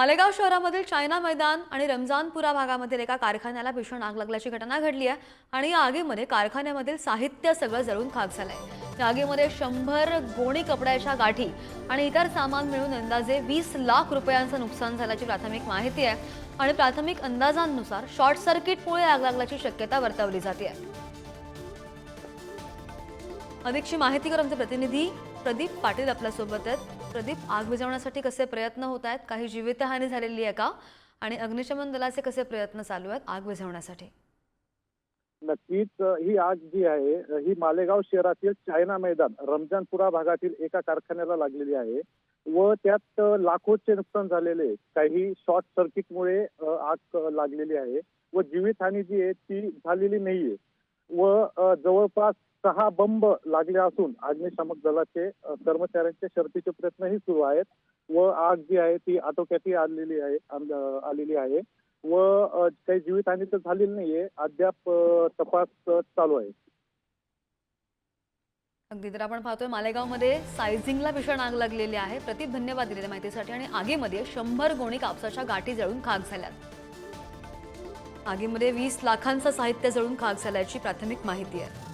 मालेगाव शहरामधील चायना मैदान आणि रमजानपुरा भागामधील एका कारखान्याला भीषण आग लागल्याची घटना घडली आहे आणि या आगीमध्ये कारखान्यामधील साहित्य सगळं जळून खाक झालंय। या आगीमध्ये 100 गोणी कपड्याच्या गाठी आणि इतर सामान मिळून अंदाजे 20 लाख रुपयांचं नुकसान झाल्याची प्राथमिक माहिती आहे आणि प्राथमिक अंदाजांनुसार शॉर्ट सर्किटमुळे आग लागल्याची शक्यता वर्तवली जाते आहे। अधिकची माहिती आमचे प्रतिनिधी प्रदीप पाटील आपल्या सोबत आहेत। प्रदीप, आग विझवण्यासाठी कसे प्रयत्न होत आहेत? काही जीवितहानी झालेली आहे का? आणि अग्निशमन दलाचे कसे प्रयत्न चालू आहेत आग विझवण्यासाठी? नक्कीच ही आग जी आहे ही मालेगाव शहरातील चायना मैदान रमजानपुरा भागातील एका कारखान्याला लागलेली आहे व त्यात लाखोचे नुकसान झालेले, काही शॉर्ट सर्किटमुळे आग लागलेली आहे व जीवितहानी जी आहे ती झालेली नाहीये व जवळपास 6 बंब लागले असून अग्निशामक दलाचे कर्मचाऱ्यांचे शर्थीचे प्रयत्नही सुरू आहेत व आग जी आहे ती आटोक्यातही आलेली आहे व काही जीवितहानी तर झालेली नाहीये। अद्याप तपास चालू आहे। अगदी, तर आपण पाहतोय मालेगावमध्ये सायझिंगला भीषण आग लागलेली आहे। प्रदीप, धन्यवाद दिलेल्या माहितीसाठी। आणि आगीमध्ये 100 गोणी कापसाच्या गाठी जळून खाक झाल्यात। आगीमध्ये 20 लाखांचं साहित्य जळून खाक झाल्याची प्राथमिक माहिती आहे।